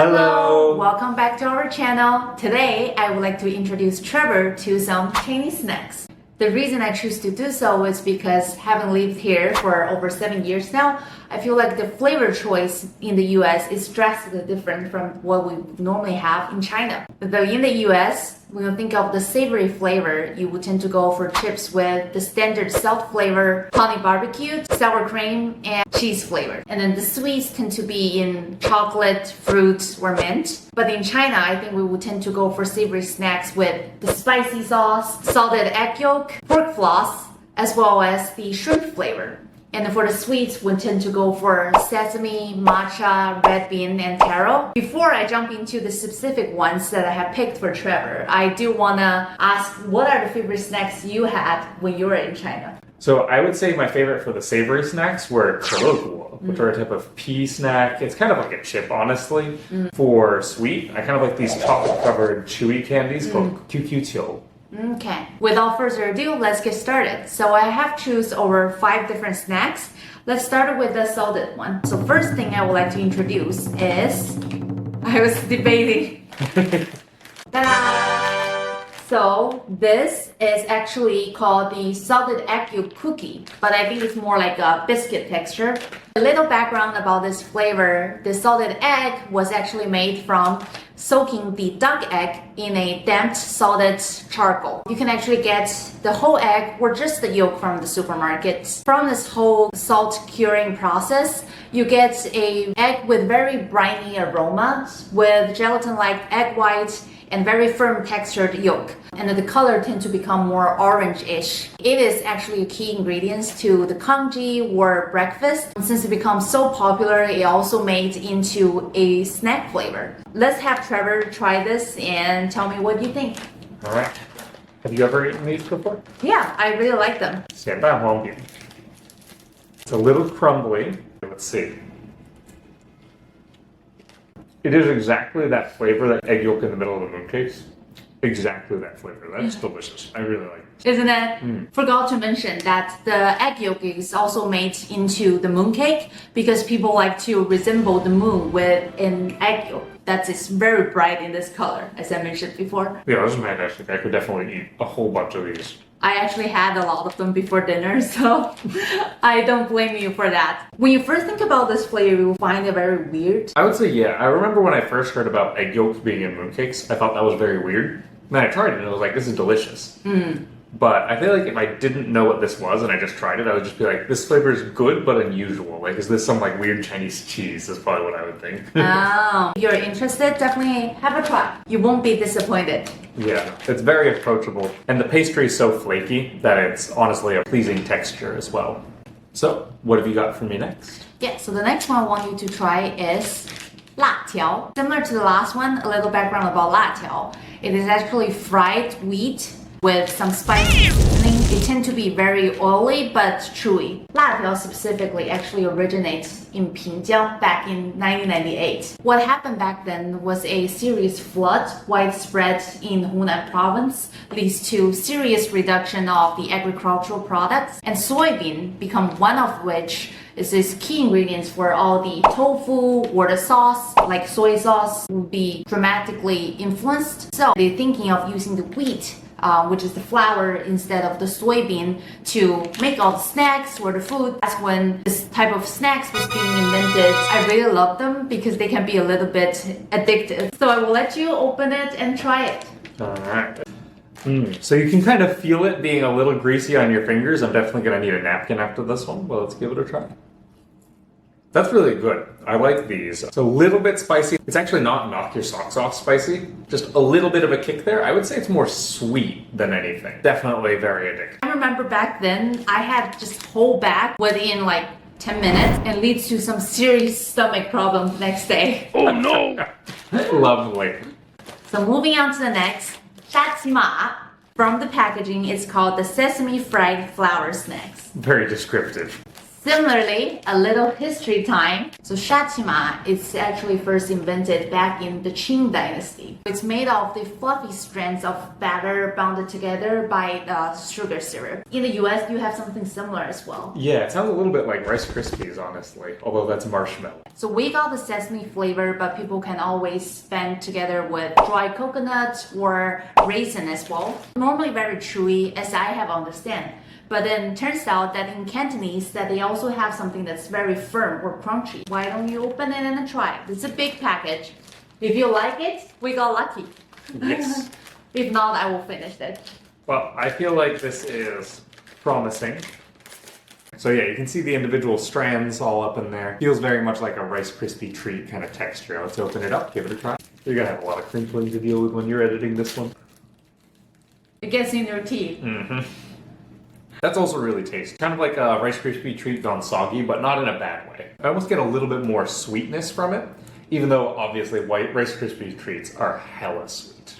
Hello! Welcome back to our channel. Today, I would like to introduce Trevor to some Chinese snacks. The reason I choose to do so is because having lived here for over 7 years now, I feel like the flavor choice in the US is drastically different from what we normally have in China. Though in the US, when you think of the savory flavor, you would tend to go for chips with the standard salt flavor, honey barbecue, sour cream, and cheese flavor. And then the sweets tend to be in chocolate, fruit, or mint. But in China, I think we would tend to go for savory snacks with the spicy sauce, salted egg yolk, pork floss, as well as the shrimp flavor. And for the sweets, we tend to go for sesame, matcha, red bean, and taro. Before I jump into the specific ones that I have picked for Trevor, I do want to ask, what are the favorite snacks you had when you were in China? So I would say my favorite for the savory snacks were keroguo, which are a type of pea snack. It's kind of like a chip, honestly. For sweet, I kind of like these chocolate-covered chewy candies called QQ. Okay, without further ado, let's get started. So I have choose over 5 different snacks. Let's start with the salted one. So first thing I would like to introduce is, I was debating. Ta-da! So this is actually called the salted egg yolk cookie, but I think it's more like a biscuit texture. A little background about this flavor, the salted egg was actually made from soaking the duck egg in a damped salted charcoal. You can actually get the whole egg or just the yolk from the supermarket. From this whole salt curing process, you get an egg with very briny aroma with gelatin-like egg white and very firm textured yolk. And the color tends to become more orange-ish. It is actually a key ingredient to the congee or breakfast. Since it becomes so popular, it also made into a snack flavor. Let's have Trevor try this and tell me what you think. All right. Have you ever eaten these before? Yeah, I really like them. Stand by, home. It's a little crumbly. Let's see. It is exactly that flavor, that egg yolk in the middle of the mooncakes. Exactly that flavor. That's delicious. I really like it. Isn't it? Forgot to mention that the egg yolk is also made into the mooncake because people like to resemble the moon with an egg yolk that is very bright in this color, as I mentioned before. Yeah, this is fantastic. I could definitely eat a whole bunch of these. I actually had a lot of them before dinner, so I don't blame you for that. When you first think about this flavor, you find it very weird. I would say, yeah. I remember when I first heard about egg yolks being in mooncakes, I thought that was very weird. And then I tried it and I was like, this is delicious. But I feel like if I didn't know what this was and I just tried it, I would just be like, this flavor is good but unusual. Like, is this some like weird Chinese cheese? Is probably what I would think. Oh, you're interested? Definitely have a try. You won't be disappointed. Yeah, it's very approachable. And the pastry is so flaky that it's honestly a pleasing texture as well. So, what have you got for me next? Yeah, so the next one I want you to try is 辣条. Similar to the last one, a little background about 辣条. It is actually fried wheat with some spicy seasoning. They tend to be very oily but chewy. 辣条 specifically actually originates in Pinjiang back in 1998. What happened back then was a serious flood widespread in Hunan province, leads to serious reduction of the agricultural products, and soybean become one of which is this key ingredients for all the tofu or the sauce, like soy sauce, will be dramatically influenced. So they're thinking of using the wheat, which is the flour, instead of the soybean to make all the snacks or the food. That's when this type of snacks was being invented. I really love them because they can be a little bit addictive. So I will let you open it and try it. Alright. So you can kind of feel it being a little greasy on your fingers. I'm definitely going to need a napkin after this one, but let's give it a try. That's really good. I like these. It's a little bit spicy. It's actually not knock your socks off spicy. Just a little bit of a kick there. I would say it's more sweet than anything. Definitely very addictive. I remember back then, I had just whole bag within like 10 minutes and leads to some serious stomach problems next day. Oh no! Lovely. So moving on to the next, 大鸡马. From the packaging, it's called the Sesame Fried Flour Snacks. Very descriptive. Similarly, a little history time. So shatima is actually first invented back in the Qing dynasty. It's made of the fluffy strands of batter bounded together by sugar syrup. In the US, you have something similar as well. Yeah, it sounds a little bit like Rice Krispies, honestly, although that's marshmallow. So we got the sesame flavor, but people can always blend together with dry coconut or raisin as well. Normally very chewy, as I have understand. But then turns out that in Cantonese that they also have something that's very firm or crunchy. Why don't you open it and try it? It's a big package. If you like it, we got lucky. Yes. If not, I will finish it. Well, I feel like this is promising. So yeah, you can see the individual strands all up in there. Feels very much like a Rice Krispie treat kind of texture. Let's open it up, give it a try. You're gonna have a lot of crinkling to deal with when you're editing this one. It gets in your teeth. Mm-hmm. That's also really tasty. Kind of like a Rice Krispie treat gone soggy, but not in a bad way. I almost get a little bit more sweetness from it, even though obviously white Rice Krispie treats are hella sweet.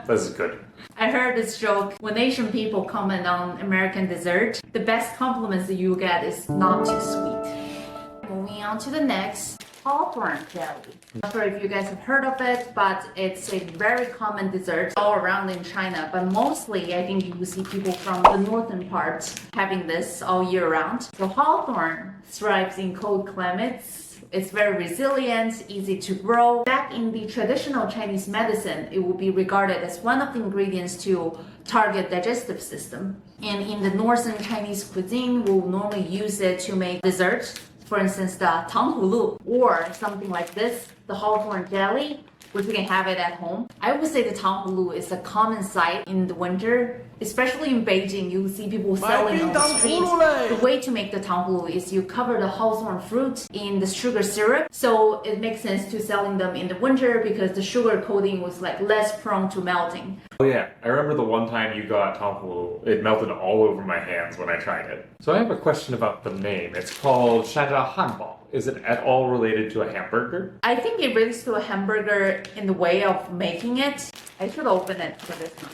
This is good. I heard this joke. When Asian people comment on American dessert, the best compliments that you get is not too sweet. Moving on to the next. Hawthorne jelly. Not sure if you guys have heard of it, but it's a very common dessert all around in China. But mostly, I think you will see people from the northern parts having this all year round. So Hawthorne thrives in cold climates. It's very resilient, easy to grow. Back in the traditional Chinese medicine, it would be regarded as one of the ingredients to target digestive system. And in the northern Chinese cuisine, we'll normally use it to make desserts. For instance, the tanghulu, or something like this, the Hawthorne jelly, which we can have it at home. I would say the tanghulu is a common sight in the winter, especially in Beijing. You see people selling on the streets. The way to make the tanghulu is you cover the hawthorn fruit in the sugar syrup, so it makes sense to selling them in the winter because the sugar coating was like less prone to melting. Oh yeah, I remember the one time you got tanghulu, it melted all over my hands when I tried it. So I have a question about the name. It's called Shada Hanbao. Is it at all related to a hamburger? I think it relates to a hamburger in the way of making it. I should open it for this one.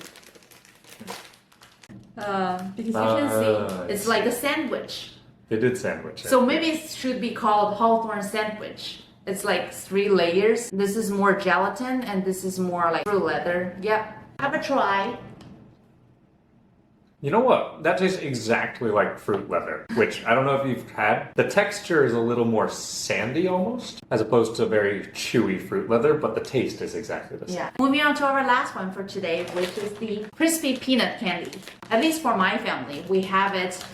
Because you can see, it's like a sandwich. They did sandwich it. So maybe it should be called Hawthorne Sandwich. It's like 3 layers. This is more gelatin and this is more like fruit leather. Yep. Have a try. You know what? That tastes exactly like fruit leather, which I don't know if you've had. The texture is a little more sandy almost, as opposed to very chewy fruit leather, but the taste is exactly the same. Yeah. Moving on to our last one for today, which is the crispy peanut candy. At least for my family, we have it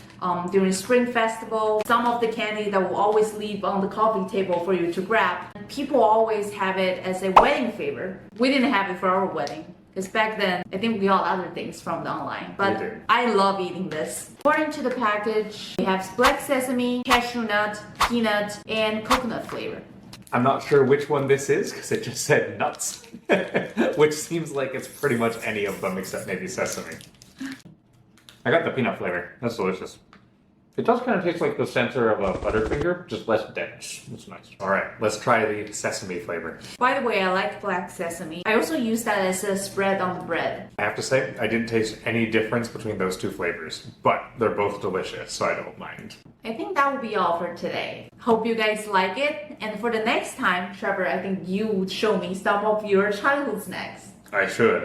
during Spring Festival. Some of the candy that will always leave on the coffee table for you to grab. People always have it as a wedding favor. We didn't have it for our wedding. Because back then, I think we got other things from the online. But I love eating this. According to the package, we have black sesame, cashew nut, peanut, and coconut flavor. I'm not sure which one this is because it just said nuts, which seems like it's pretty much any of them except maybe sesame. I got the peanut flavor. That's delicious. It does kind of taste like the center of a Butterfinger, just less dense. It's nice. All right, let's try the sesame flavor. By the way, I like black sesame. I also use that as a spread on the bread. I have to say, I didn't taste any difference between those two flavors, but they're both delicious, so I don't mind. I think that will be all for today. Hope you guys like it. And for the next time, Trevor, I think you would show me some of your childhood snacks. I should.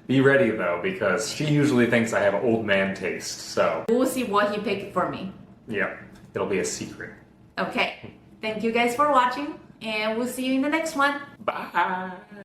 Be ready though, because she usually thinks I have old man taste, so. We'll see what he picked for me. Yep, it'll be a secret. Okay. Thank you guys for watching, and we'll see you in the next one. Bye!